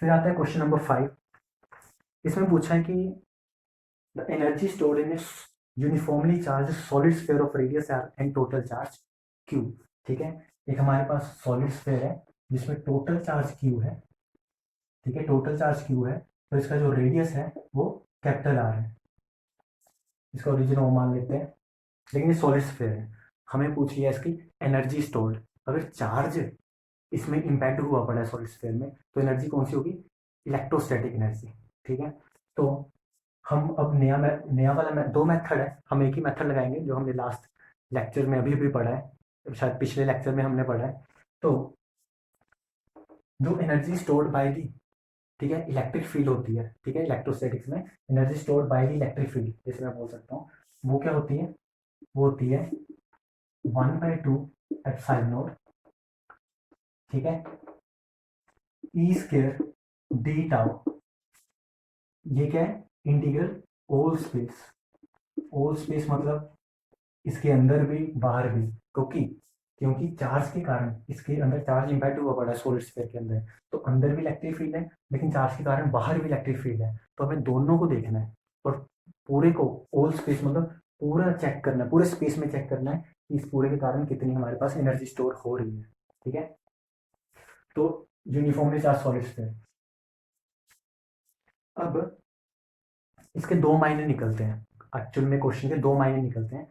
फिर आता है क्वेश्चन नंबर 5। इसमें पूछा है कि the energy stored in uniformly charge solid sphere of radius R and total charge Q. ठीक है, एक हमारे पास सॉलिड स्फीयर है जिसमें टोटल चार्ज क्यू है। ठीक है, टोटल चार्ज क्यू है, तो इसका जो रेडियस है वो कैपिटल आर है। इसका ओरिजिन वो मान लेते हैं, लेकिन ये सॉलिड स्फीयर है। हमें पूछ लिया इसकी एनर्जी स्टोर्ड। अगर चार्ज इसमें इम्पैक्ट हुआ पड़ा है सॉलिड स्फीयर में, तो एनर्जी कौन सी होगी? Electrostatic energy. ठीक है, तो हम अब नया वाला दो मेथड है, हम एक ही मेथड लगाएंगे जो हमने लास्ट लेक्चर में अभी भी पढ़ा है, शायद पिछले लेक्चर में हमने पढ़ा है। तो जो एनर्जी स्टोर्ड बाय दी, ठीक है, इलेक्ट्रिक फील्ड होती है। ठीक है, इलेक्ट्रोस्टैटिक्स में energy stored by the electric field, जैसे मैं बोल सकता हूँ, वो क्या होती है? वो होती है 1/2 एप्सिलॉन नॉट, ठीक है, ई स्क्वायर डी टाउ। ये क्या है? Integral all space. All space मतलब इसके अंदर भी बाहर भी, क्योंकि चार्ज के कारण इसके अंदर चार्ज इम्पैक्ट हुआ पड़ा है सॉलिड स्फीयर के अंदर, तो अंदर भी इलेक्ट्रिक फील्ड है, लेकिन चार्ज के कारण बाहर भी इलेक्ट्रिक फील्ड है। तो हमें दोनों को देखना है और पूरे को ऑल स्पेस मतलब पूरा चेक करना है, पूरे स्पेस में चेक करना है कि इस पूरे के कारण कितनी हमारे पास एनर्जी स्टोर हो रही है। ठीक है, तो यूनिफॉर्मली चार्ज सॉलिड स्फीयर। अब इसके दो मायने निकलते हैं, एक्चुअल में क्वेश्चन के दो मायने निकलते हैं।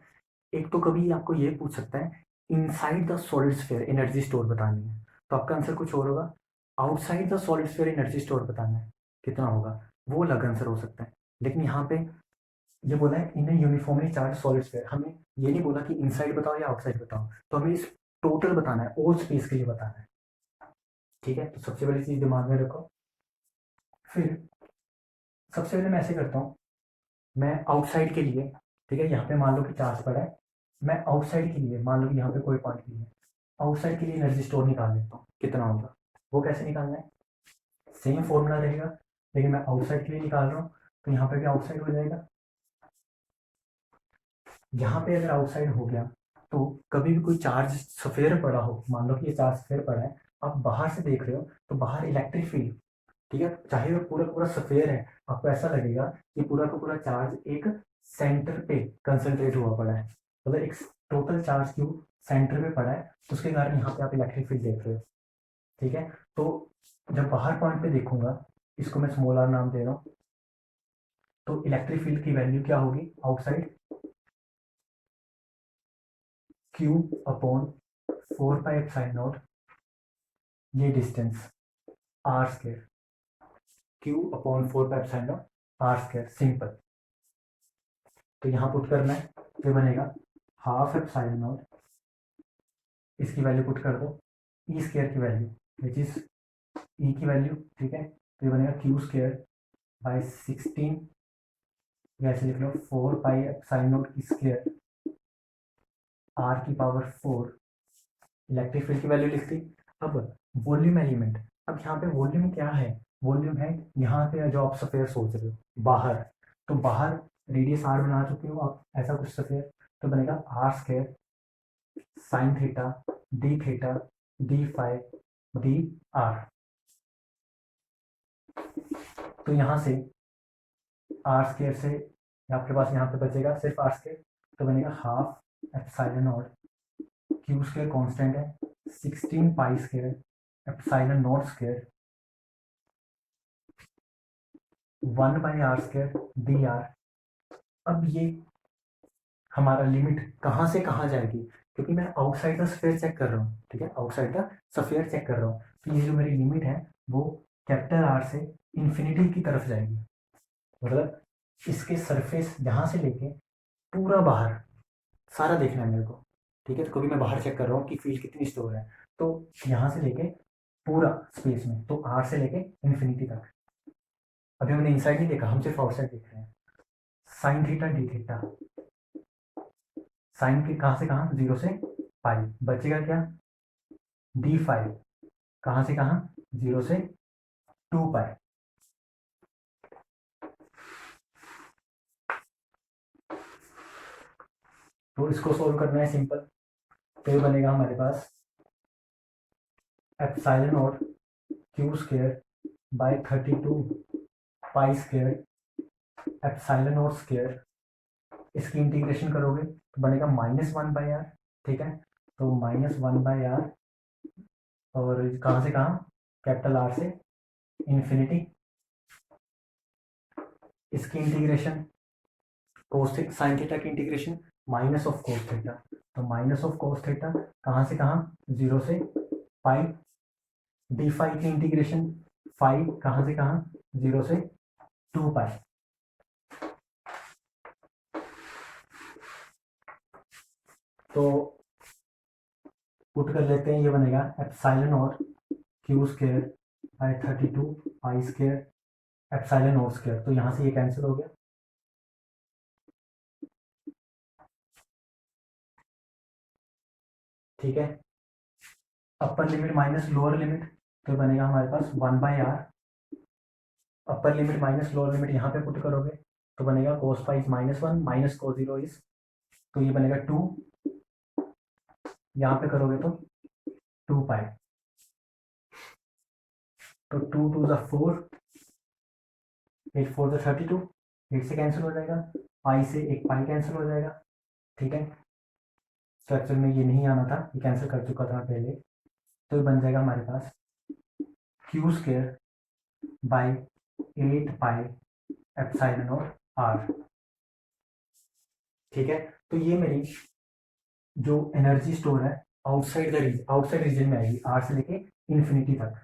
एक तो कभी आपको ये पूछ सकता है inside the solid sphere energy store बतानी है, तो आपका आंसर कुछ और होगा। Outside the solid sphere energy store बताना है, कितना होगा, वो अलग आंसर हो सकता है। लेकिन यहाँ पे ये बोला है इन यूनिफॉर्मली चार्ज सॉलिड स्फीयर, हमें ये नहीं बोला कि इनसाइड बताओ या आउटसाइड बताओ, तो हमें इस टोटल बताना है, ऑल स्पेस के लिए बताना है। ठीक है, तो सबसे पहली चीज दिमाग में रखो। फिर सबसे पहले मैं ऐसे करता हूँ, मैं आउटसाइड के लिए, ठीक है, यहाँ पे मान लो कि चार्ज पड़ा है, मैं आउटसाइड के लिए मान लो कि यहाँ पे कोई पॉइंट नहीं है, आउटसाइड के लिए एनर्जी स्टोर निकाल लेता हूँ कितना होगा। वो कैसे निकालना है? सेम फॉर्मूला रहेगा, लेकिन मैं आउटसाइड के लिए निकाल रहा हूँ, तो यहाँ पे भी आउटसाइड हो जाएगा। यहाँ पे अगर आउटसाइड हो गया, तो कभी भी कोई चार्ज सफेयर पड़ा हो, मान लो कि ये चार्ज सफेयर पड़ा है, आप बाहर से देख रहे हो तो बाहर इलेक्ट्रिक फील्ड, ठीक है, चाहे वो पूरा पूरा सफेयर है, आपको ऐसा लगेगा कि पूरा का पूरा चार्ज एक सेंटर पे कंसंट्रेट हुआ पड़ा है, मतलब एक टोटल चार्ज क्यू सेंटर पे पड़ा है, तो उसके कारण यहाँ पे आप इलेक्ट्रिक फील्ड देख रहे हो। ठीक है, तो जब बाहर पॉइंट पे देखूंगा, इसको मैं स्मॉल आर नाम दे रहा हूँ, तो इलेक्ट्रिक फील्ड की वैल्यू क्या होगी आउटसाइड? क्यू अपॉन 4πε0, ये distance r square, q upon 4πε0 r square, simple. तो यहाँ पुट करना है, तो बनेगा 1/2 ε0, इसकी वैल्यू पुट कर दो, ई स्क्वायर की वैल्यू विच इज ई की वैल्यू, ठीक है, तो ये बनेगा क्यू स्क्वायर बाय 16, ऐसे लिख लो 4πε0 की स्क्वायर आर की पावर 4, इलेक्ट्रिक फील्ड की वैल्यू लिख दी। अब वॉल्यूम एलिमेंट, अब यहाँ पे वॉल्यूम क्या है? वॉल्यूम है यहाँ पे जो आप सफेयर सोच रहे हो बाहर, तो बाहर रेडियस आर बना चुके हो आप, ऐसा कुछ सफेयर, तो बनेगा R square sine theta d phi d R. तो यहाँ से आर स्क्वायर से आपके पास यहाँ पे बचेगा सिर्फ आर स्क्वायर, तो बनेगा 1/2 ε0, क्यू स्क्वायर कांस्टेंट है, 16 pi square ε0 square 1/r square d are. अब ये हमारा लिमिट कहाँ से कहाँ जाएगी, क्योंकि मैं आउटसाइड द स्फीयर चेक कर रहा हूँ, ठीक है, आउटसाइड द स्फीयर चेक कर रहा हूँ, तो ये जो मेरी लिमिट है वो कैपिटल आर से इन्फिनिटी की तरफ जाएगी, मतलब इसके सरफेस यहाँ से लेके पूरा बाहर सारा देखना है मेरे को। ठीक है, तो कभी मैं बाहर चेक कर रहा हूँ कि फील्ड कितनी स्टोर है, तो यहाँ से लेके पूरा स्पेस में, तो आर से लेके इन्फिनिटी तक। अभी हमने इनसाइड नहीं देखा, हम सिर्फ आउटसाइड देख रहे हैं। Sine theta d theta, sine के कहाँ से कहाँ, 0 से पाई, बचेगा क्या? डी फाइव, कहाँ से कहाँ, 0 से 2 पाई। तो इसको सोल्व करना है सिंपल, तो ये बनेगा हमारे पास epsilon naught q square by 32 pi square epsilon naught square, इसकी इंटीग्रेशन करोगे तो बनेगा -1/r। ठीक है, तो -1/r, और कहाँ से कहाँ, कैपिटल आर से इन्फिनिटी। इसकी इंटीग्रेशन कोस साइन थीटा की integration minus of cos theta, तो माइनस ऑफ कोस थीटा कहाँ से कहाँ, 0 से पाई। डी फाई की इंटीग्रेशन फाई कहाँ से कहाँ, 0 से 2 पाई। तो पुट कर लेते हैं, ये बनेगा epsilon naught q square by 32 pi square epsilon naught square, तो यहाँ से ये कैंसिल हो गया। ठीक है, upper limit minus lower limit, तो बनेगा हमारे पास 1/r। Upper limit minus lower limit यहाँ पे पुट करोगे तो बनेगा cos pi is -1 minus cos 0 is, तो ये बनेगा 2, यहाँ पे करोगे तो 2 पाई, तो 2 2 ज़ा 4, 8 4 ज़ा 32, 8 से कैंसिल हो जाएगा, पाई से एक पाई कैंसिल हो जाएगा। ठीक है, स्ट्रक्चर में ये नहीं आना था, ये कैंसिल कर चुका था पहले, तो ये बन जाएगा हमारे पास q square by 8 pi epsilon naught r. ठीक है, तो ये मेरी जो एनर्जी स्टोर है आउटसाइड रीजन में आएगी, आर से लेके इन्फिनिटी तक,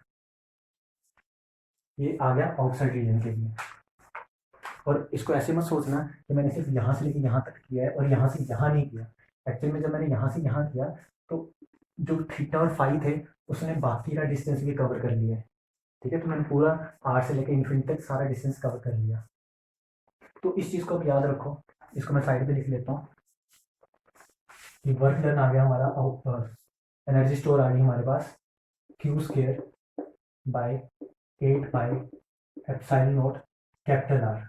ये आ गया आउटसाइड रीजन के लिए। और इसको ऐसे मत सोचना कि मैंने सिर्फ यहाँ से लेके यहाँ तक किया है और यहाँ से यहाँ नहीं किया। एक्चुअली में जब मैंने यहाँ से यहाँ किया तो जो थीटा और फाई थे उसने बाकी का डिस्टेंस भी कवर कर लिया है। ठीक है, तो मैंने पूरा आर से लेकर इन्फिनिटी तक सारा डिस्टेंस कवर कर लिया। तो इस चीज़ को अब याद रखो, इसको मैं साइड पे लिख लेता हूँ कि वर्क डन आ गया हमारा, एनर्जी स्टोर आ गई हमारे पास q square by 8 pi epsilon naught capital r.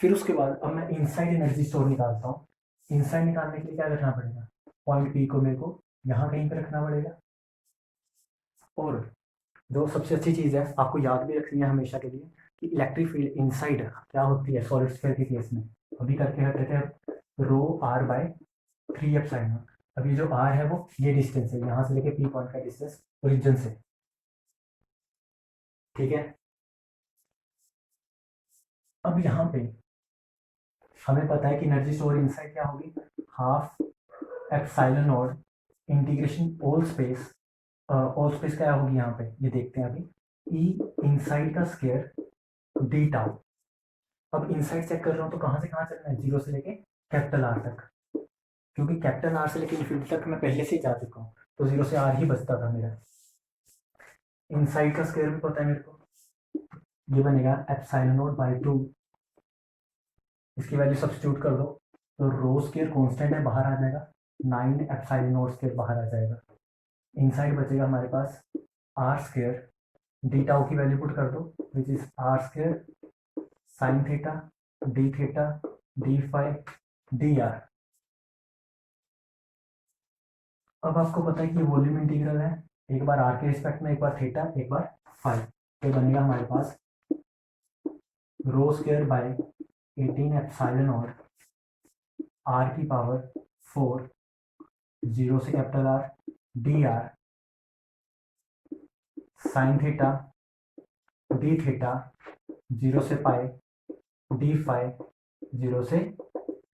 फिर उसके बाद अब मैं इनसाइड एनर्जी स्टोर निकालता हूँ। इनसाइड निकालने के लिए क्या करना पड़ेगा, पॉइंट पी को मेरे को यहाँ कहीं पे रखना पड़ेगा, और जो सबसे अच्छी चीज़ है आपको याद भी रखनी है हमेशा के लिए कि इलेक्ट्रिक फील्ड इनसाइड क्या होती है सॉलिड स्फीयर के केस में। अभी करके हटते थे रो आर बाय 3 एप्सिलॉन नॉट। अभी जो आर है वो ये डिस्टेंस है, यहाँ से लेके पी पॉइंट का डिस्टेंस ओरिजिन से। ठीक है, अब यहाँ पे हमें पता है कि एनर्जी स्टोर इनसाइड क्या होगी, half epsilon not integration all space क्या होगी यहाँ पे, ये देखते हैं अभी, ई इनसाइड का स्क्वायर डी टाउ। अब इनसाइड चेक कर रहा हूँ तो कहाँ से कहाँ चलना है, 0 से लेके कैपिटल आर तक, क्योंकि कैपिटल आर से लेके इन्फिनिटी तक मैं पहले से ही जा चुका हूँ, तो 0 से आर ही बचता था मेरा। इनसाइड का स्क्वायर भी पता है मेरे को, ये बनेगा एप्सिलॉन नॉट बाय 2, इसकी वैल्यू सब्स्टिट्यूट कर दो तो रो स्क्वायर कांस्टेंट है, बाहर आ जाएगा, 9 एप्सिलॉन नॉट स्क्वायर बाहर आ जाएगा। इनसाइड बचेगा हमारे पास आर स्क्वायर, डी टाउ की वैल्यू पुट कर दो which is R square sine theta d phi d are. अब आपको पता है कि वॉल्यूम इंटीग्रल है, एक बार आर के रिस्पेक्ट में, एक बार थीटा, एक बार फाई, तो बनेगा हमारे पास rho square by 18 epsilon naught r की पावर 4 0 से capital r d r sine theta d theta 0 से पाई डी फाई 0 से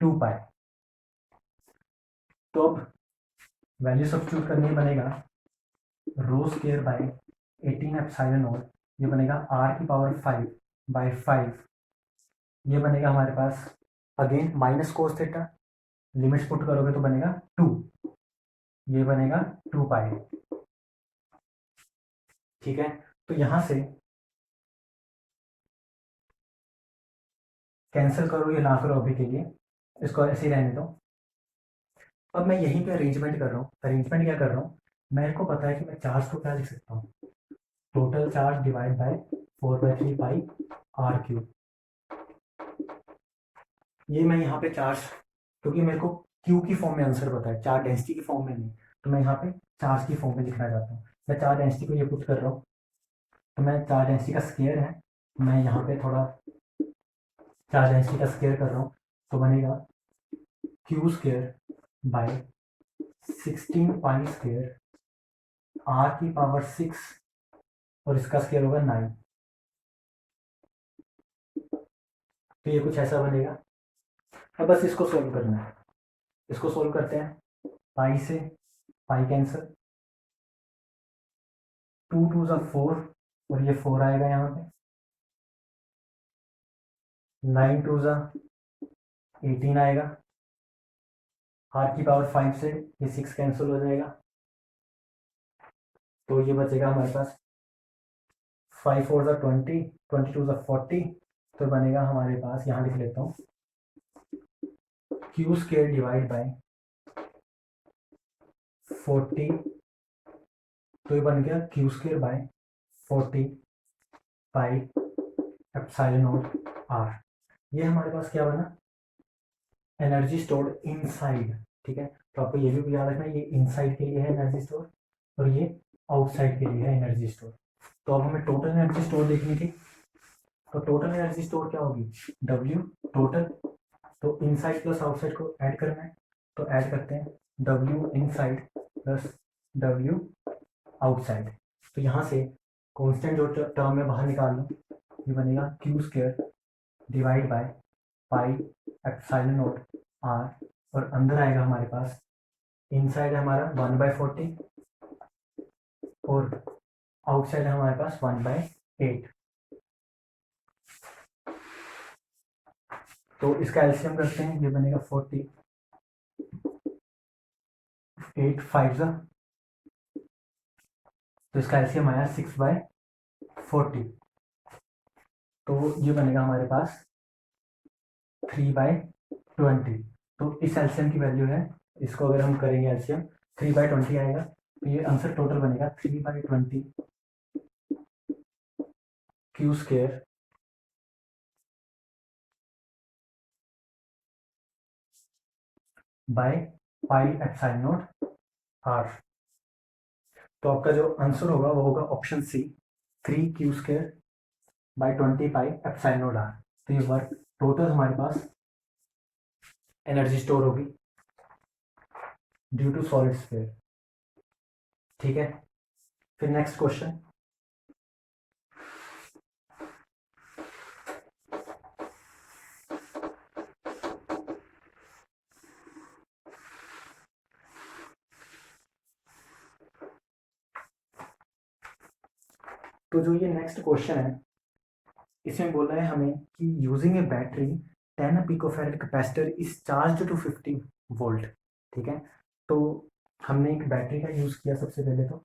2 पाई। तो अब वैल्यू सब्स्टिट्यूट करने बनेगा रो स्क्वायर बाय 18 एप्सिलॉन नॉट, ये बनेगा आर की पावर 5 बाय 5, ये बनेगा हमारे पास again minus cos theta, limits put करोगे तो बनेगा 2, ये बनेगा 2 पाई। ठीक है, तो यहां से कैंसिल करो या ना करो अभी के लिए, इसको ऐसे ही रहने दो। अब मैं यहीं पे अरेंजमेंट कर रहा हूँ, अरेंजमेंट क्या कर रहा हूँ, मेरे को पता है कि मैं चार्ज को क्या लिख सकता हूँ, total charge divide by 4/3 pi R cube. ये मैं यहाँ पे चार्ज, क्योंकि मेरे को क्यू की फॉर्म में आंसर पता है, चार्ज डेंसिटी की फॉर्म में नहीं, तो मैं यहाँ पे चार्ज की फॉर्म में लिखना चाहता हूँ। मैं चार्ज डेंसिटी को ये पुट कर रहा हूँ, तो मैं चार्ज डेंसिटी का स्केयर है, मैं यहाँ पे थोड़ा चार्ज डेंसिटी का स्केयर कर रहा हूँ, तो बनेगा Q square by 16 pi square R की पावर 6 और इसका स्केयर होगा 9। तो ये कुछ ऐसा बनेगा। अब बस इसको सोल्व करना है, इसको सोल्व करते हैं। पाई से पाई कैंसिल, 2 2 ज़ा 4 और ये 4 आएगा यहाँ पे, 9 2 ज़ा 18 आएगा, आर की पावर 5 से ये 6 कैंसिल हो जाएगा, तो ये बचेगा हमारे पास 5 4 ज़ा 20, 22 ज़ा 40, तो बनेगा हमारे पास, यहाँ लिख लेता हूँ, क्यू स्केयर डिवाइड बाय 40, तो ये बन गया Q square by 40 pi epsilon naught R. ये हमारे पास क्या बना, एनर्जी स्टोर्ड इनसाइड। ठीक है, तो आपको ये भी याद रखना, ये इनसाइड के लिए है एनर्जी स्टोर और ये आउटसाइड के लिए है एनर्जी स्टोर। तो अब हमें टोटल एनर्जी स्टोर देखनी थी, तो टोटल एनर्जी स्टोर क्या होगी, W टोटल, तो इनसाइड प्लस आउटसाइड को ऐड करना है, तो ऐड करते हैं W inside plus W outside. तो यहाँ से कांस्टेंट जो टर्म है बाहर निकाल लो, ये बनेगा Q square divide by pi epsilon naught R, और अंदर आएगा हमारे पास, इनसाइड है हमारा 1/40 और आउटसाइड है हमारे पास 1/8। तो इसका एलसीएम करते हैं, ये बनेगा 40, 8 5 ज़ा, तो इसका एलसीएम आया 6/40, तो ये बनेगा हमारे पास 3/20। तो इस एलसीएम की वैल्यू है, इसको अगर हम करेंगे एलसीएम 3/20 आएगा, तो ये आंसर टोटल बनेगा 3/20 Q square by pi epsilon naught R. तो आपका जो आंसर होगा वो होगा option C, 3 Q square by 20 pi epsilon naught R. तो ये वर्क टोटल हमारे पास एनर्जी स्टोर होगी ड्यू टू सॉलिड स्फीयर। ठीक है, फिर नेक्स्ट क्वेश्चन, तो जो ये नेक्स्ट क्वेश्चन है, इसमें बोल रहा है हमें कि using a battery 10 picofarad capacitor is charge to 50 volt. ठीक है, तो हमने एक बैटरी का यूज़ किया सबसे पहले, तो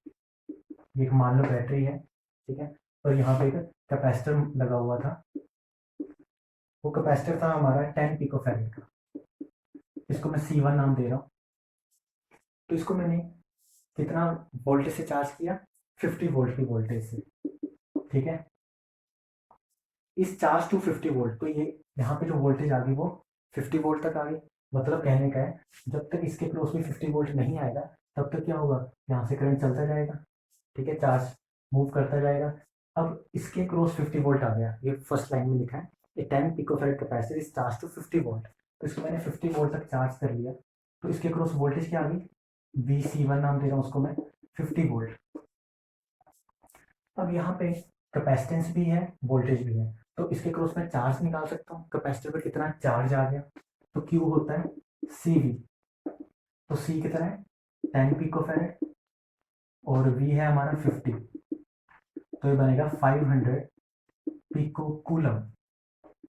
ये एक मान लो बैटरी है, ठीक है, और यहाँ पे एक कैपेसिटर लगा हुआ था, वो कैपेसिटर था हमारा 10 पिकोफैरेड का, इसको मैं C1 नाम दे रहा हूँ। तो इसको मैंने कितना वोल्टेज से चार्ज किया, 50 वोल्ट की वोल्टेज से। ठीक है, इस चार्ज टू 50 वोल्ट, तो ये यहाँ पे जो वोल्टेज आ गई वो 50 वोल्ट तक आ गई। मतलब कहने का है, जब तक इसके क्रॉस में 50 वोल्ट नहीं आएगा तब तक क्या होगा, यहाँ से करंट चलता जाएगा। ठीक है, चार्ज मूव करता जाएगा। अब इसके क्रॉस 50 वोल्ट आ गया, ये फर्स्ट लाइन में लिखा है, a 10 picofarad capacitor is charge to 50 volt. तो इसको मैंने 50 वोल्ट तक चार्ज कर लिया, तो इसके क्रॉस वोल्टेज क्या आ गई, VC1 नाम दे रहा हूँ उसको मैं, 50 वोल्ट। अब यहाँ पे कैपेसिटेंस भी है, वोल्टेज भी है, तो इसके क्रॉस में चार्ज निकाल सकता हूँ, कैपेसिटर पर कितना चार्ज आ गया, तो Q होता है CV, तो C कितना है 10 पिकोफैरेड और V है हमारा 50, तो ये बनेगा 500 पिको कूलम।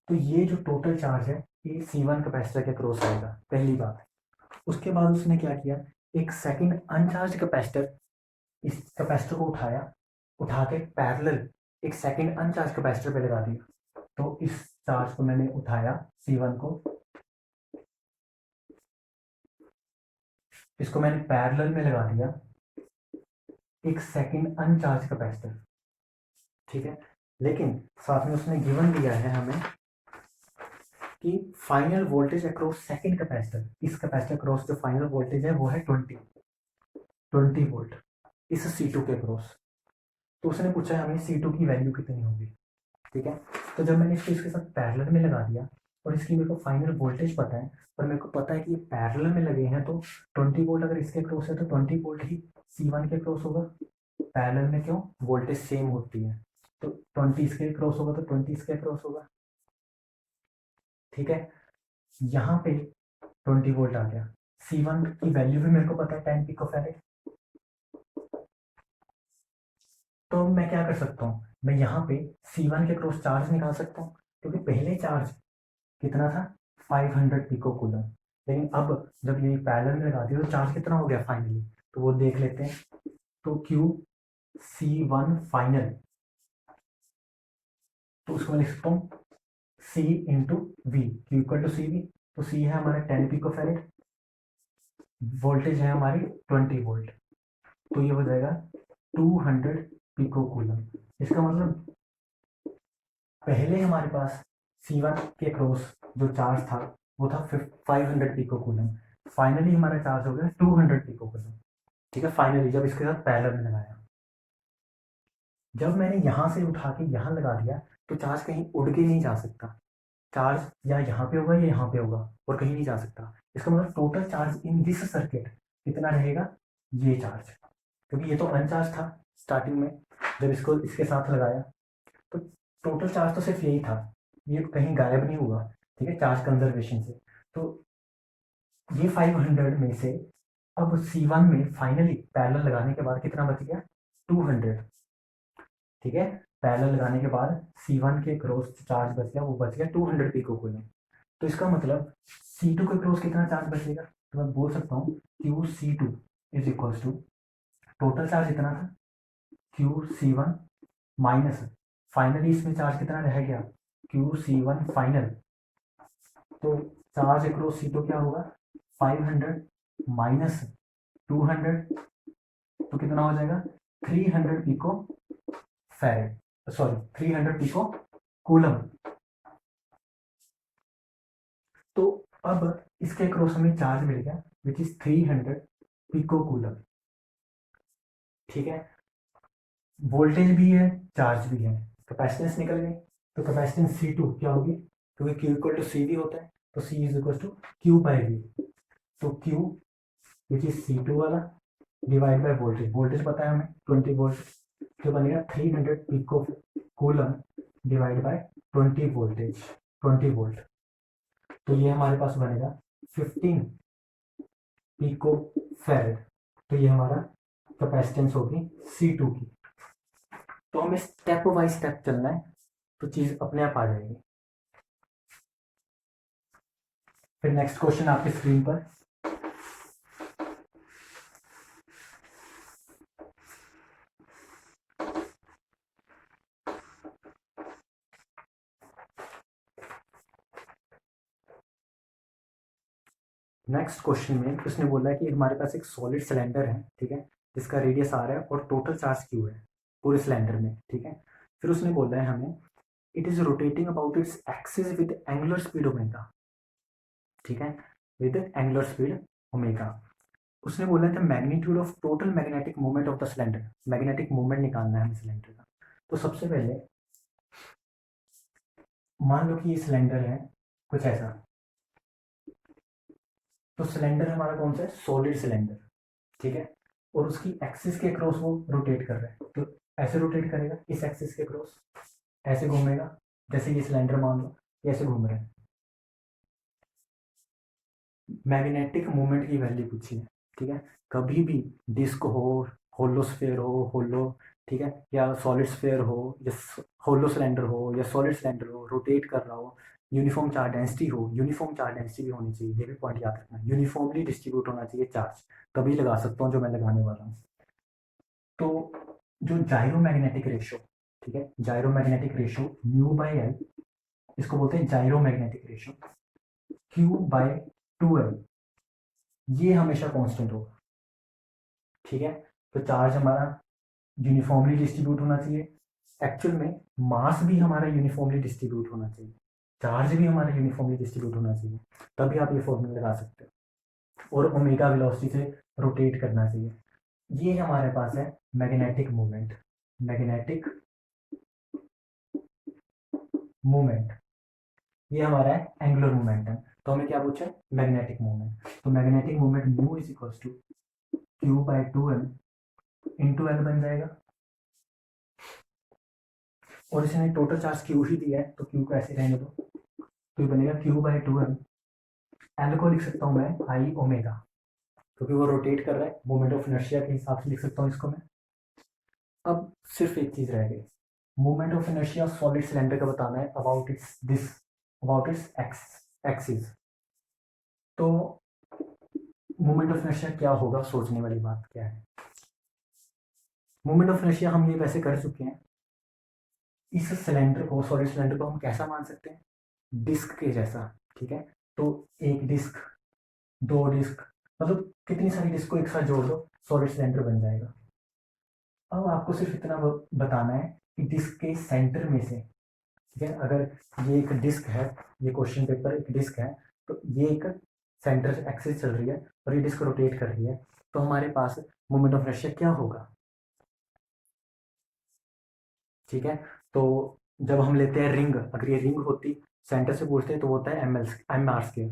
तो ये जो टोटल चार्ज है ये C1 कैपेसिटर के क्रॉस आएगा, पहली बात। उसके बाद उसने क्या किया, एक सेकंड अनचार्ज कैपेसिटर, इस कैपेसिटर को उठा के पैरेलल एक सेकंड अनचार्ज कैपेसिटर पे लगा दिया। तो इस चार्ज को मैंने उठाया C1 को, इसको मैंने पैरेलल में लगा दिया एक सेकंड अनचार्ज कैपेसिटर। ठीक है, लेकिन साथ में उसने गिवन दिया है हमें कि final voltage across second capacitor, इस कैपेसिटर अक्रॉस जो फाइनल वोल्टेज है वो है 20 वोल्ट इस C2 के अक्रॉस। तो उसने पूछा है हमें C2 की वैल्यू कितनी होगी। ठीक है, तो जब मैंने इसको इसके साथ पैरेलल में लगा दिया और इसकी मेरे को फाइनल वोल्टेज पता है और मेरे को पता है कि ये पैरेलल में लगे हैं, तो 20 वोल्ट अगर इसके क्रॉस है तो 20 वोल्ट ही C1 के क्रॉस होगा। पैरेलल में क्यों, वोल्टेज सेम होती है, तो 20 इसके क्रॉस होगा तो 20 इसके क्रॉस होगा। ठीक है, यहाँ पे 20 वोल्ट आ गया। C1 की वैल्यू भी मेरे को पता है 10 पिकोफैरेड। तो मैं क्या कर सकता हूँ, मैं यहाँ पे C1 के क्रॉस चार्ज निकाल सकता हूँ, क्योंकि पहले चार्ज कितना था 500 पिको कूलम, लेकिन अब जब ये पैरेलल में लगा दिया तो चार्ज कितना हो गया फाइनली, तो वो देख लेते हैं। तो QC1 फाइनल, तो उसको मैं लिख सकता हूँ C into V, Q equal to C V. तो C है हमारा 10 पिको फैरेड, वोल्टेज है हमारी 20 वोल्ट, तो ये हो जाएगा 200 पिको कूलम। इसका मतलब पहले हमारे पास C1 के क्रॉस जो चार्ज था वो था 500 पिको कूलम, फाइनली हमारा चार्ज हो गया 200 पिको कूलम। ठीक है, फाइनली जब इसके साथ पैरेलल में लगाया, जब मैंने यहाँ से उठा के यहाँ लगा दिया तो चार्ज कहीं उड़ के नहीं जा सकता, चार्ज या यहाँ पे होगा या यहाँ पे होगा और कहीं नहीं जा सकता। इसका मतलब total charge in this circuit कितना रहेगा, ये चार्ज, क्योंकि ये तो अनचार्ज था स्टार्टिंग में जब इसको इसके साथ लगाया, तो टोटल चार्ज तो सिर्फ यही था, ये कहीं गायब नहीं हुआ। ठीक है, चार्ज कंजर्वेशन से। तो ये 500 में से अब C1 में फाइनली पैरेलल लगाने के बाद कितना बच गया, 200। ठीक है, पैरेलल लगाने के बाद C1 के क्रॉस चार्ज बच गया, वो बच गया 200 पिको कूलम। तो इसका मतलब C2 के क्रॉस कितना चार्ज बचेगा, तो मैं बोल सकता हूँ QC2 is equals to, total charge इतना था QC1 माइनस फाइनली इसमें चार्ज कितना रह गया QC1 फाइनल, तो चार्ज अक्रॉस C2 क्या होगा 500 माइनस 200, तो कितना हो जाएगा 300 picofarad, sorry 300 picocoulomb. तो अब इसके अक्रॉस हमें चार्ज मिल गया विच इज 300 पिको कूलम। ठीक है, वोल्टेज भी है चार्ज भी है, कैपेसिटेंस निकल गई, तो कैपेसिटेंस C2 क्या होगी, क्योंकि Q equal to C V होता है, तो C is equal to Q by V. तो Q विच इज C2 वाला डिवाइड बाय वोल्टेज, वोल्टेज पता है हमें 20 वोल्ट, जो बनेगा 300 picocoulomb divide by 20 voltage 20 volt, तो ये हमारे पास बनेगा 15 पिको फैरेड। तो ये हमारा कैपेसिटेंस होगी C2 की। तो हमें स्टेप बाय स्टेप चलना है, तो चीज अपने आप आ जाएगी। फिर नेक्स्ट क्वेश्चन आपके स्क्रीन पर, नेक्स्ट क्वेश्चन में उसने बोला है कि हमारे पास एक सॉलिड सिलेंडर है, ठीक है, जिसका रेडियस R है और टोटल चार्ज Q है पूरे सिलेंडर में। ठीक है, फिर उसने बोला है हमें it is rotating about its axis with angular speed omega. ठीक है, विद एंगुलर स्पीड ओमेगा। उसने बोला है the magnitude of total magnetic moment of the cylinder, magnetic moment निकालना है हमें सिलेंडर का। तो सबसे पहले मान लो कि ये सिलेंडर है कुछ ऐसा, तो सिलेंडर हमारा कौन सा है, सॉलिड सिलेंडर। ठीक है, और उसकी एक्सिस के क्रॉस वो रोटेट कर रहा है, तो ऐसे रोटेट करेगा इस एक्सिस के क्रॉस, ऐसे घूमेगा, जैसे ये सिलेंडर मान लो ये ऐसे घूम रहा है। मैग्नेटिक मोमेंट की वैल्यू पूछी है। ठीक है, कभी भी डिस्क हो, होलोस्फेयर हो, होलो, ठीक है, या सॉलिड स्फेयर हो, या होलो सिलेंडर हो, या सॉलिड सिलेंडर हो, रोटेट कर रहा हो, यूनिफॉर्म चार्ज डेंसिटी हो, यूनिफॉर्म चार्ज डेंसिटी भी होनी चाहिए, ये भी पॉइंट याद रखना, यूनिफॉर्मली डिस्ट्रीब्यूट होना चाहिए चार्ज, तभी लगा सकता हूँ जो मैं लगाने वाला हूँ। तो जो जायरोमैग्नेटिक रेशो, ठीक है, जायरोमैग्नेटिक रेशो म्यू बाई एल, इसको बोलते हैं जायरोमैग्नेटिक रेशो, क्यू बाय 2L, ये हमेशा कांस्टेंट होगा। ठीक है, तो चार्ज हमारा यूनिफॉर्मली डिस्ट्रीब्यूट होना चाहिए, एक्चुअल में मास भी हमारा यूनिफॉर्मली डिस्ट्रीब्यूट होना चाहिए। चार्ज भी हमारा यूनिफॉर्मली डिस्ट्रीब्यूट होना चाहिए, तभी आप ये फॉर्मूला लगा सकते हो। और ओमेगा वेलोसिटी से रोटेट करना चाहिए। ये हमारे पास है मैग्नेटिक मूवमेंट। मैग्नेटिक मूवमेंट ये हमारा है एंगुलर मोमेंटम। तो हमें क्या पूछा है? Magnetic movement. तो magnetic movement mu is equal to q by 2m into l बन जाएगा। और इसने टोटल चार्ज क्यू ही दिया है, तो क्यू को ऐसे रहने दो, तो ये बनेगा क्यू बाई 2m। एल को लिख सकता हूँ मैं आई ओमेगा, क्योंकि वो रोटेट कर रहा है, मोमेंट ऑफ इनर्शिया के हिसाब से लिख सकता हूँ इसको मैं। अब सिर्फ एक चीज रह गई, moment of inertia solid cylinder का बताना है अबाउट इट्स एक्सिस। तो मोमेंट ऑफ इनर्शिया क्या होगा, सोचने वाली बात क्या है। मोमेंट ऑफ इनर्शिया हम ये वैसे कर चुके हैं। इस सिलेंडर को, सॉलिड सिलेंडर को हम कैसा मान सकते हैं? डिस्क के जैसा, ठीक है। तो एक डिस्क, दो डिस्क, मतलब कितनी सारी डिस्क को एक साथ जोड़ दो, सॉलिड सिलेंडर बन जाएगा। अब आपको सिर्फ इतना बताना है कि डिस्क के सेंटर में से, ठीक है, अगर ये एक डिस्क है, ये क्वेश्चन पेपर एक डिस्क है, तो ये एक सेंटर से एक्सिस चल रही है और ये डिस्क रोटेट कर रही है, तो हमारे पास मोमेंट ऑफ इनर्शिया क्या होगा? ठीक है। तो जब हम लेते हैं रिंग, अगर ये रिंग होती, सेंटर से पूछते हैं, तो वो होता है एम आर स्क्र,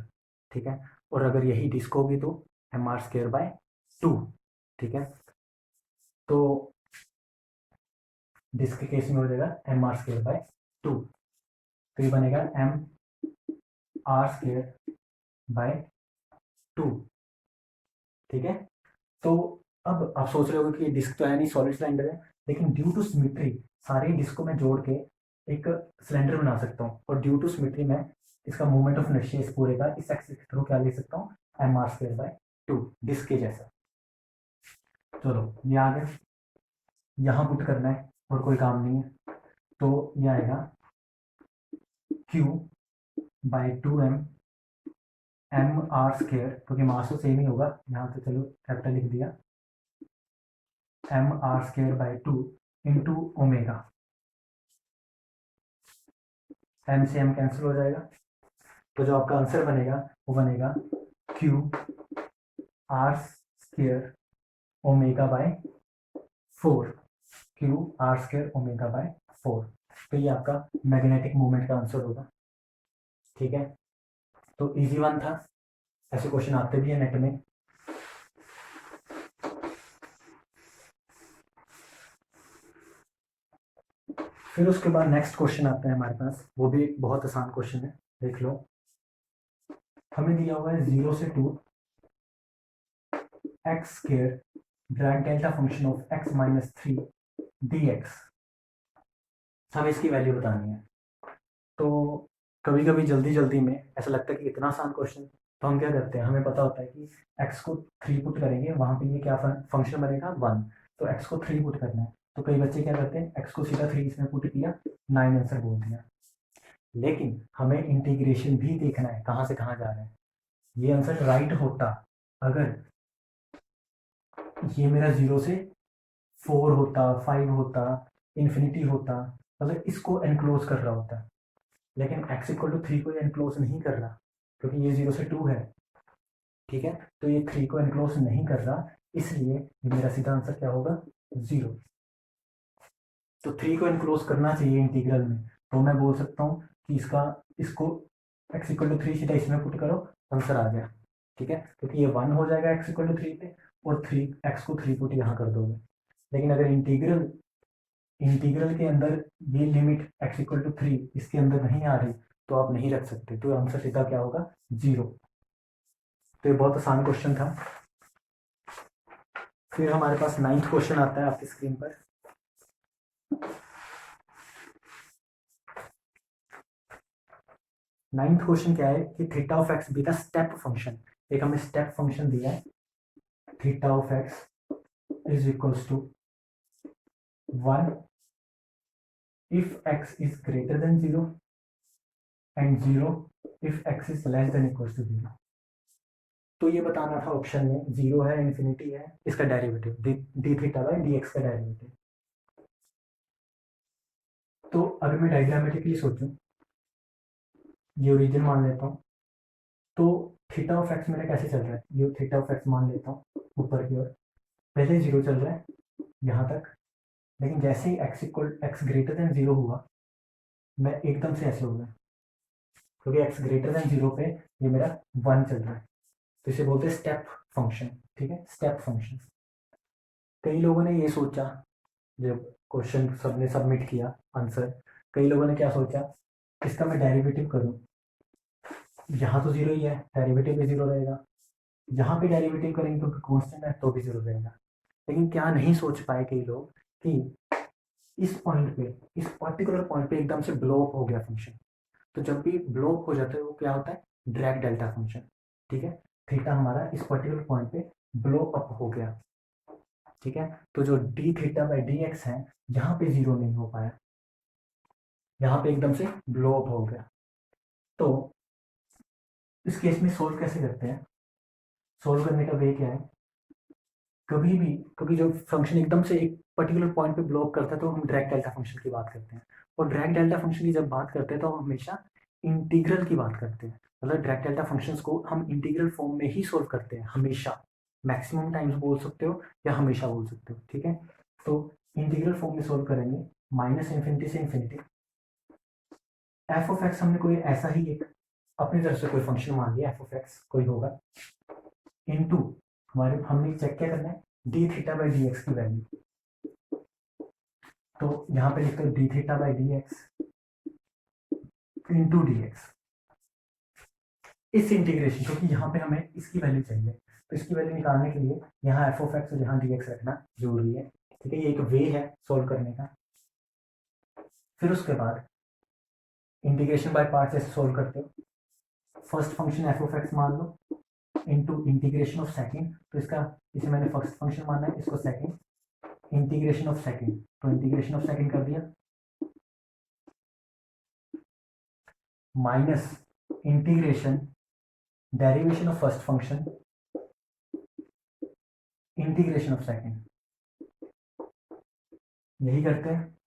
ठीक है। और अगर यही डिस्क होगी तो एम आर स्क्र बाय 2, ठीक है। तो डिस्क के केस में हो जाएगा एम आर स्क्र बाय 2, तो ये बनेगा एम आर स्क्र बाय 2, ठीक है। तो अब आप सोच रहे हो कि ये डिस्क तो है नहीं, सॉलिड सिलेंडर है, लेकिन ड्यू टू सिमेट्री सारे डिस्क को मैं जोड़ के एक सिलेंडर बना सकता हूँ, और ड्यू टू सिमेट्री में इसका मूवमेंट ऑफ इनर्शिया इस पूरे का इस एक्सिस के थ्रू क्या लिख सकता हूँ? M R square by 2, disc के जैसा। चलो ये आ गया, यहाँ पुट करना है और कोई काम नहीं है, तो ये आएगा Q by 2m M R square, क्योंकि मास तो सेम ही होगा, यहाँ तो चलो कैपिटल लिख दिया, M R square by 2 into omega. M से एम कैंसिल हो जाएगा, तो जो आपका आंसर बनेगा वो बनेगा Q R square omega by 4, Q R square omega by 4। तो ये आपका मैग्नेटिक मूवमेंट का आंसर होगा, ठीक है। तो इजी वन था, ऐसे क्वेश्चन आते भी हैं नेट में। फिर उसके बाद नेक्स्ट क्वेश्चन आता है हमारे पास, वो भी बहुत आसान क्वेश्चन है, देख लो। हमें दिया हुआ है 0 से 2 x square grand delta function of x minus 3 dx, हमें इसकी वैल्यू बतानी है। तो कभी कभी जल्दी जल्दी में ऐसा लगता है कि इतना आसान क्वेश्चन, तो हम क्या करते हैं, हमें पता होता है कि x को 3 पुट करेंगे, वहां पे ये क्या फंक्शन बनेगा 1, तो x को 3 पुट करना है। तो कई बच्चे क्या करते हैं, x को सीधा 3 इसमें पुट किया, 9 आंसर बोल दिया। लेकिन हमें इंटीग्रेशन भी देखना है, कहाँ से कहाँ जा रहे हैं। ये आंसर राइट होता अगर ये मेरा 0 से 4 होता, 5 होता, इन्फिनिटी होता, मतलब इसको एनक्लोज कर रहा होता, लेकिन x इक्वल टू 3 को ये एनक्लोज नहीं कर रहा, क्योंकि ये 0 से 2 है, ठीक है। तो ये 3 को एनक्लोज नहीं कर रहा, इसलिए ये मेरा सीधा आंसर क्या होगा? 0। तो 3 को एनक्लोज करना चाहिए इंटीग्रल में, तो मैं बोल सकता हूँ कि इसको x इक्वल टू 3 सीधा इसमें पुट करो, आंसर आ गया, ठीक है। क्योंकि ये 1 हो जाएगा x इक्वल टू 3 पे, और 3 x को 3 पुट यहाँ कर दोगे। लेकिन अगर इंटीग्रल के अंदर ये लिमिट x इक्वल टू 3 इसके अंदर नहीं आ रही, तो आप नहीं रख सकते, तो आंसर सीधा क्या होगा? 0। तो ये बहुत आसान क्वेश्चन था। फिर हमारे पास 9th क्वेश्चन आता है आपकी स्क्रीन पर। नाइन्थ क्वेश्चन क्या है कि theta of X beta step function, एक हमें स्टेप फंक्शन दिया है, theta of X is equals to 1 if x is greater than 0 and 0 if x is less than equals to 0। तो ये बताना था ऑप्शन में, 0 है, इन्फिनिटी है, इसका derivative D theta by D x का डेरिवेटिव। तो अगर मैं डायग्रामेटिकली सोचूं, ये ओरिजिन मान लेता हूँ। तो थीटा ऑफ एक्स मेरा कैसे चल रहा है, ये थीटा ऑफ एक्स मान लेता हूँ ऊपर की ओर। पहले जीरो चल रहा है यहाँ तक, लेकिन जैसे ही एक्स ग्रेटर देन जीरो हुआ, मैं एकदम से ऐसे हो गया, क्योंकि एक्स ग्रेटर देन जीरो पे ये मेरा वन चल रहा है। तो इसे बोलते हैं स्टेप फंक्शन। ठीक है, स्टेप फंक्शन। कई लोगों ने ये सोचा, जब क्वेश्चन सबने सबमिट किया आंसर, कई लोगों ने क्या सोचा, इसका मैं डेरिवेटिव करूं। यहाँ तो जीरो ही है, डेरिवेटिव भी जीरो रहेगा। यहाँ पे डेरिवेटिव करेंगे क्योंकि कांस्टेंट है तो भी जीरो रहेगा। लेकिन क्या नहीं सोच पाए कई लोग कि इस पॉइंट पे, इस पर्टिकुलर पॉइंट पे एकदम से ब्लो अप हो गया फंक्शन। तो जब भी ब्लो अप हो जाता है वो क्या होता है, ड्रैग डेल्टा फंक्शन। ठीक है, थीटा हमारा इस पर्टिकुलर पॉइंट पे ब्लो अप हो गया। ठीक है, तो जो D theta by D x है, यहाँ पे जीरो नहीं हो पाया, यहाँ पे एकदम से ब्लो अप हो गया। तो इस केस में सोल्व कैसे करते हैं, सोल्व करने का वे क्या है, कभी भी, क्योंकि जो फंक्शन एकदम से एक पर्टिकुलर पॉइंट पे ब्लॉक करता है तो हम ड्रैग डेल्टा फंक्शन की बात करते हैं। और ड्रैग डेल्टा फंक्शन की जब बात करते हैं तो हम हमेशा इंटीग्रल की बात करते हैं। मतलब ड्रैग डेल्टा फंक्शंस को हम इंटीग्रल फॉर्म में ही सोल्व करते हैं हमेशा। मैक्सिमम टाइम्स बोल सकते हो या हमेशा बोल सकते हो। ठीक है, तो इंटीग्रल फॉर्म में सोल्व करेंगे, माइनस इन्फिनिटी से इन्फिनिटी। एफ ऑफ एक्स हमने कोई ऐसा ही एक अपनी तरफ से कोई फंक्शन मान लिया, एफ ऑफ एक्स कोई होगा, इनटू हमारे हमने चेक क्या करना है, D theta by D x की वैल्यू। तो यहाँ पे लिखते हो D theta by D x into D x. इस इंटीग्रेशन, क्योंकि यहाँ पे हमें इसकी वैल्यू चाहिए, तो इसकी वैल्यू निकालने के लिए यहाँ एफ ऑफ एक्स और यहाँ डी एक्स रखना जरूरी है। ठीक है, ये एक वे है सोल्व करने का। फिर उसके बाद इंटीग्रेशन बाय पार्ट्स ऐसे सोल्व करते हो। First function F of x मान लो इंटू इंटीग्रेशन ऑफ सेकेंड, तो इसका, इसे मैंने फर्स्ट फंक्शन माना है, इसको सेकेंड, इंटीग्रेशन ऑफ सेकेंड, तो इंटीग्रेशन ऑफ सेकेंड कर दिया, minus integration derivation of first function integration of second, यही करते हैं।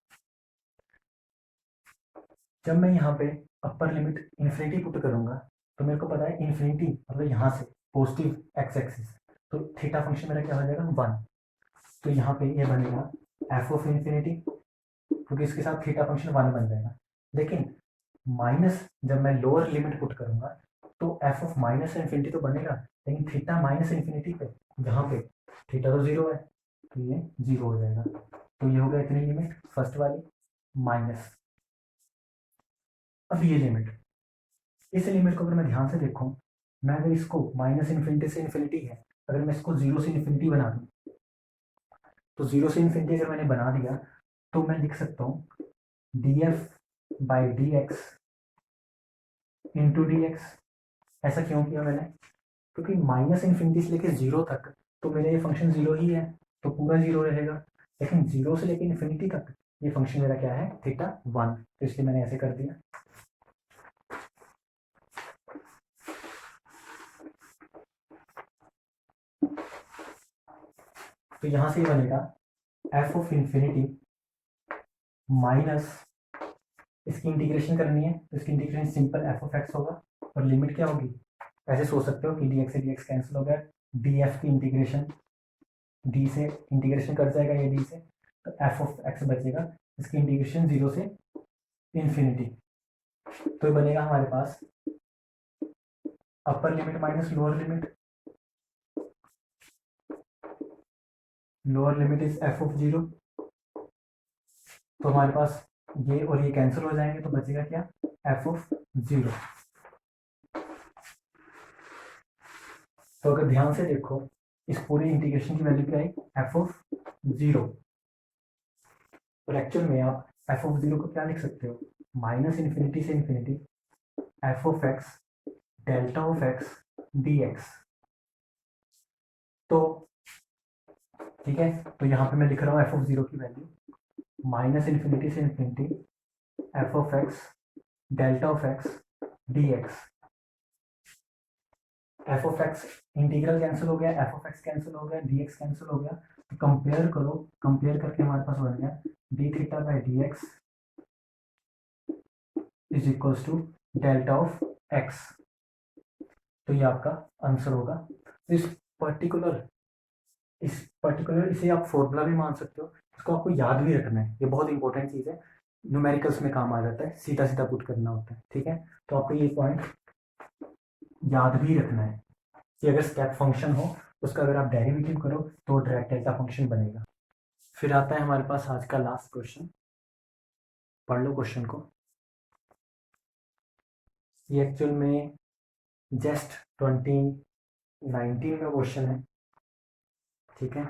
जब मैं यहाँ पे अपर लिमिट इन्फिनिटी पुट करूंगा तो मेरे को पता है इन्फिनिटी मतलब यहाँ से पॉजिटिव एक्स एक्सिस, तो थीटा फंक्शन मेरा क्या हो जाएगा, वन। तो यहाँ पे ये बनेगा एफ ऑफ इन्फिनिटी, क्योंकि इसके साथ थीटा फंक्शन वन बन जाएगा। लेकिन माइनस जब मैं लोअर लिमिट पुट करूंगा तो एफ ऑफ माइनस इन्फिनिटी तो बनेगा, लेकिन थीटा माइनस इन्फिनिटी पे, जहाँ पे थीटा तो जीरो है, तो ये जीरो हो जाएगा। तो ये हो गया इतनी लिमिट फर्स्ट वाली, माइनस। अब ये लिमिट, इस लिमिट को अगर मैं ध्यान से देखूं, मैं अगर इसको माइनस इन्फिनिटी से इन्फिनिटी है, अगर मैं इसको जीरो से इन्फिनिटी बना दूं, तो जीरो से इन्फिनिटी अगर मैंने बना दिया तो मैं लिख सकता हूँ D F by D x into D x. ऐसा क्यों किया मैंने, क्योंकि माइनस इन्फिनिटी से लेकर जीरो तक तो मेरा ये फंक्शन जीरो ही है, तो पूरा जीरो रहेगा। लेकिन जीरो से लेकर इन्फिनिटी तक ये फंक्शन मेरा क्या है, थीटा वन, तो इसलिए मैंने ऐसे कर दिया। तो यहां से ये बनेगा एफ ऑफ इन्फिनिटी माइनस, इसकी इंटीग्रेशन करनी है तो इसकी integration simple F of x होगा, और लिमिट क्या होगी, ऐसे सोच सकते हो कि डी एक्स से डी एक्स कैंसिल हो गया, डी एफ की इंटीग्रेशन डी से इंटीग्रेशन कर जाएगा ये डी से, तो एफ ऑफ एक्स बचेगा, इसकी इंटीग्रेशन जीरो से इन्फिनिटी। तो ये बनेगा हमारे पास upper limit minus lower limit, lower limit is f of zero, तो हमारे पास ये और ये कैंसिल हो जाएंगे, तो बचेगा क्या, एफ ऑफ जीरो। तो अगर ध्यान से देखो इस पूरी इंटीग्रेशन की वैल्यू क्या है, एफ ऑफ जीरो। और एक्चुअल में आप एफ ऑफ जीरो को क्या लिख सकते हो, माइनस इन्फिनिटी से infinity F of x delta of x D x. तो ठीक है, तो यहाँ पे मैं लिख रहा हूँ एफ ऑफ जीरो की वैल्यू माइनस इन्फिनिटी से infinity F of x delta of x D x. F of x integral cancel हो गया, एफ ऑफ एक्स कैंसिल हो गया, डी एक्स कैंसिल हो गया, तो कंपेयर करो, कंपेयर करके हमारे पास बन गया D theta by D X is equals to delta of X. तो ये आपका आंसर होगा। इस पर्टिकुलर इसे आप फॉर्मूला भी मान सकते हो, इसको आपको याद भी रखना है, ये बहुत इंपॉर्टेंट चीज़ है, न्यूमेरिकल्स में काम आ जाता है, सीधा सीधा पुट करना होता है, ठीक है। तो आपको ये पॉइंट याद भी रखना है कि अगर स्टेप फंक्शन हो उसका अगर आप डेरिवेटिव करो तो डायरेक्ट डेल्टा फंक्शन बनेगा। फिर आता है हमारे पास आज का लास्ट क्वेश्चन, पढ़ लो क्वेश्चन को। ये एक्चुअल में जस्ट 2019 का क्वेश्चन है, ठीक है।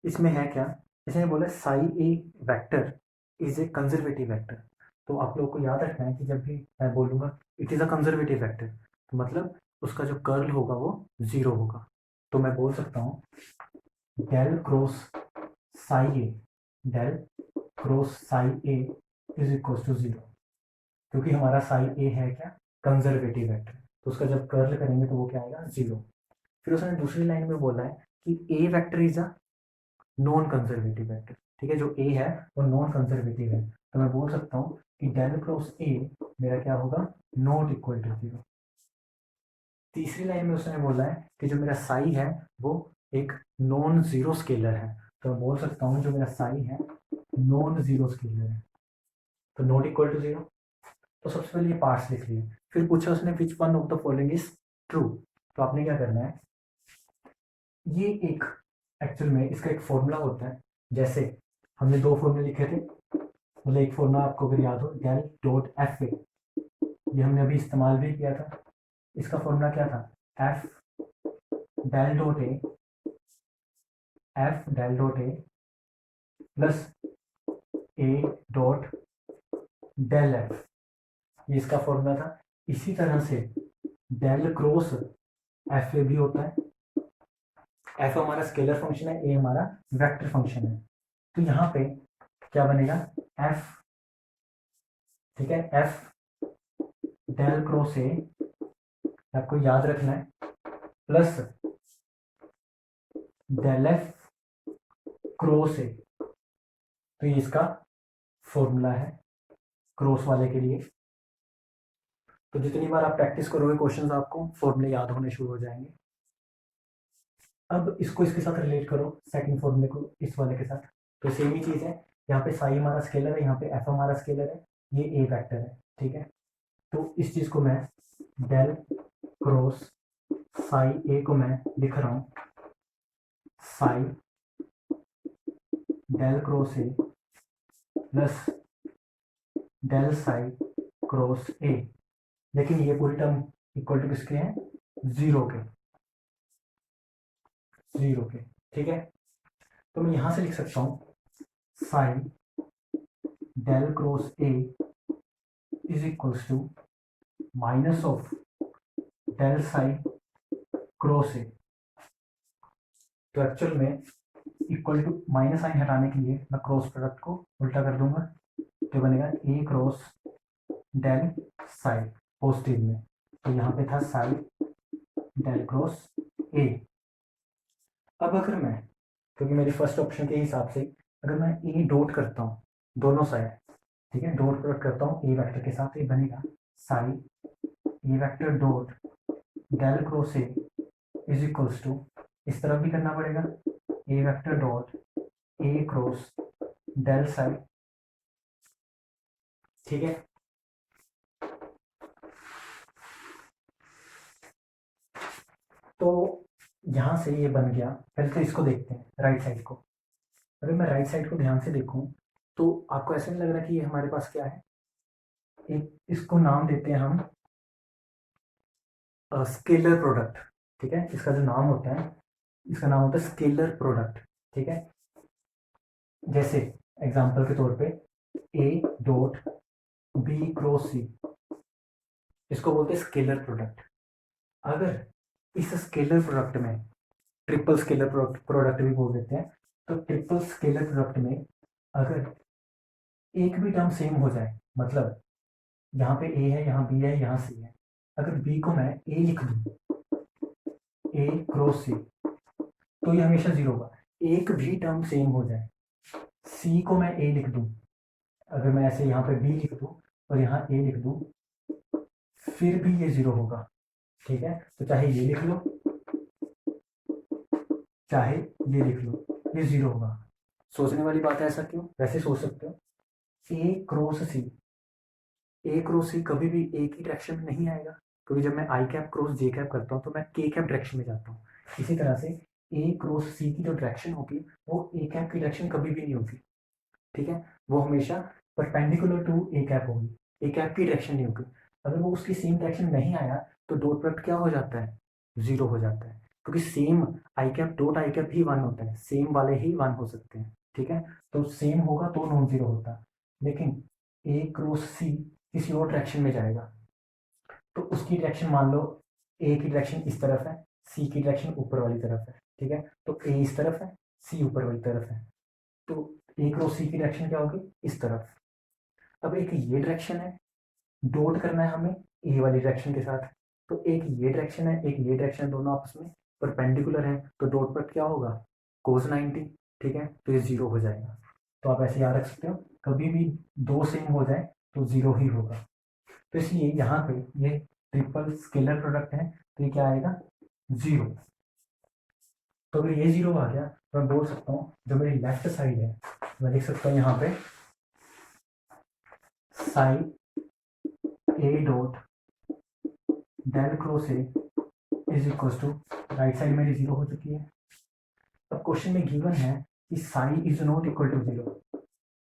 इसमें है क्या, इसमें बोला psi A vector is a conservative vector. तो आप लोगों को याद रखना है कि जब भी मैं बोलूँगा it is a conservative vector, तो मतलब उसका जो कर्ल होगा वो 0 होगा। तो मैं बोल सकता हूँ del cross psi A, del cross psi A is equal to 0, क्योंकि हमारा साई ए है क्या, कंजर्वेटिव वेक्टर, तो उसका जब कर्ल करेंगे तो वो क्या आएगा, 0। फिर उसने दूसरी लाइन में बोला है कि A vector is a non conservative vector, ठीक है, जो ए है वो नॉन कंजर्वेटिव है, तो मैं बोल सकता हूँ कि डेल क्रॉस ए मेरा क्या होगा, नॉट इक्वल टू 0। तीसरी लाइन में उसने बोला है कि जो मेरा साई है वो एक नॉन जीरो स्केलर है, तो मैं बोल सकता हूँ जो मेरा साई है नॉन जीरो स्केलर है, तो नॉट इक्वल टू 0। तो सबसे पहले ये पार्ट्स लिख लिए, फिर पूछा उसने which one of the following is true. तो आपने क्या करना है, ये एक एक्चुअल में इसका एक फॉर्मूला होता है, जैसे हमने दो फॉर्मूले लिखे थे, मतलब एक फॉर्मूला आपको अगर याद हो डेल डॉट एफ ए, ये हमने अभी इस्तेमाल भी किया था। इसका फॉर्मूला क्या था, F del dot A, F del dot A plus A dot del F, ये इसका फॉर्मूला था। इसी तरह से डेल क्रॉस एफ ए भी होता है, एफ हमारा स्केलर फंक्शन है, ए हमारा वेक्टर फंक्शन है, तो यहाँ पे क्या बनेगा, एफ, ठीक है, एफ डेल क्रॉस ए आपको याद रखना है, plus del F cross A, तो ये इसका फॉर्मूला है क्रॉस वाले के लिए। तो जितनी बार आप प्रैक्टिस करोगे क्वेश्चंस आपको फॉर्मूले याद होने शुरू हो जाएंगे। अब इसको इसके साथ रिलेट करो, सेकंड फॉर्मूले को इस वाले के साथ, तो सेम ही चीज़ है, यहाँ पे साई हमारा स्केलर है, यहाँ पे एफ हमारा स्केलर है, ये ए वेक्टर है, ठीक है। तो इस चीज़ को मैं डेल क्रॉस साई ए को मैं लिख रहा हूँ psi del cross A plus del psi cross A, लेकिन ये पूरी टर्म इक्वल टू किसके हैं, 0 के, 0 के, ठीक है। तो मैं यहाँ से लिख सकता हूँ psi del cross A is equals to minus of del psi cross A. तो एक्चुअल में इक्वल टू माइनस साइन हटाने के लिए मैं क्रॉस प्रोडक्ट को उल्टा कर दूंगा, तो बनेगा ए क्रॉस डेल साई पॉजिटिव में, तो यहाँ पे था साई डेल क्रॉस ए। अब अगर मैं, क्योंकि मेरी फर्स्ट ऑप्शन के हिसाब से अगर मैं ए डॉट करता हूँ दोनों साइड, ठीक है, डॉट प्रोडक्ट करता हूँ ए वेक्टर के साथ, ये बनेगा psi A vector dot del cross A is equals to, इस तरफ भी करना पड़ेगा, A vector dot A cross del psi, ठीक है। तो यहाँ से ये बन गया। पहले तो इसको देखते हैं राइट साइड को, अगर मैं राइट साइड को ध्यान से देखूं तो आपको ऐसा नहीं लग रहा कि ये हमारे पास क्या है, एक इसको नाम देते हैं हम स्केलर प्रोडक्ट, ठीक है, इसका जो नाम होता है इसका नाम होता है स्केलर प्रोडक्ट, ठीक है। जैसे एग्जांपल के तौर पे ए डॉट बी क्रॉस सी, इसको बोलते हैं स्केलर प्रोडक्ट। अगर इस स्केलर प्रोडक्ट में ट्रिपल स्केलर प्रोडक्ट भी बोल देते हैं, तो ट्रिपल स्केलर प्रोडक्ट में अगर एक भी टर्म सेम हो जाए, मतलब यहाँ पे ए है, यहाँ बी है, यहाँ सी है, अगर बी को मैं ए लिख दूँ, ए क्रॉस सी, तो ये हमेशा 0 होगा। एक भी टर्म सेम हो जाए, सी को मैं ए लिख दूँ, अगर मैं ऐसे यहाँ पे बी लिख दूँ और यहाँ ए लिख दूँ, फिर भी ये जीरो होगा, ठीक है। तो चाहे ये लिख लो चाहे ये लिख लो, ये जीरो होगा। सोचने वाली बात है, ऐसा क्यों? वैसे सोच सकते हो, ए क्रॉस सी, ए क्रॉस सी कभी भी एक ही डायरेक्शन में नहीं आएगा, क्योंकि जब मैं आई कैप क्रॉस जे कैप करता हूँ तो मैं के कैप डायरेक्शन में जाता हूँ। इसी तरह से ए क्रॉस सी की जो डायरेक्शन होगी वो ए कैप की डायरेक्शन कभी भी नहीं होगी, ठीक है। वो हमेशा परपेंडिकुलर टू ए कैप होगी, ए कैप की डायरेक्शन नहीं होगी। अगर वो उसकी सेम डायरेक्शन नहीं आया तो डॉट प्रोडक्ट क्या हो जाता है? जीरो हो जाता है, क्योंकि same I cap dot I cap he one होता है, सेम वाले ही वन हो सकते हैं, ठीक है। तो सेम होगा तो नॉन जीरो होता है। लेकिन ए क्रॉस सी किसी और डायरेक्शन में जाएगा, तो उसकी डायरेक्शन मान लो ए की डायरेक्शन इस तरफ है, सी की डायरेक्शन ऊपर वाली तरफ है, ठीक है। तो ए इस तरफ है, सी ऊपर वाली तरफ है, तो ए क्रॉस सी की डायरेक्शन क्या होगी? इस तरफ। अब एक ये डायरेक्शन है, डॉट करना है हमें ए वाली डायरेक्शन के साथ, तो एक ये डायरेक्शन है एक ये डायरेक्शन, दोनों आपस में परपेंडिकुलर है, तो डॉट पर क्या होगा? कोस 90, ठीक है। तो ये जीरो हो जाएगा। तो आप ऐसे याद रख सकते हो, कभी भी दो सेम हो जाए तो जीरो ही होगा। तो इसलिए यहाँ पे ये ट्रिपल स्केलर प्रोडक्ट है, तो ये क्या आएगा? जीरो। तो अगर ये जीरो आ गया तो मैं बोल सकता हूँ जो मेरी लेफ्ट साइड है, मैं लिख सकता हूँ यहाँ पे sine A dot del cross A is equal to, right side मेरी जीरो हो चुकी है। अब क्वेश्चन में गिवन है कि sine is not equal to zero.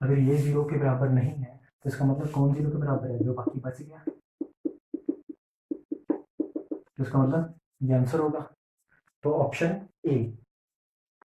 अगर ये जीरो के बराबर नहीं है तो इसका मतलब कौन जीरो के बराबर है? जो बाकी बच गया, तो इसका मतलब ये आंसर होगा। तो ऑप्शन ए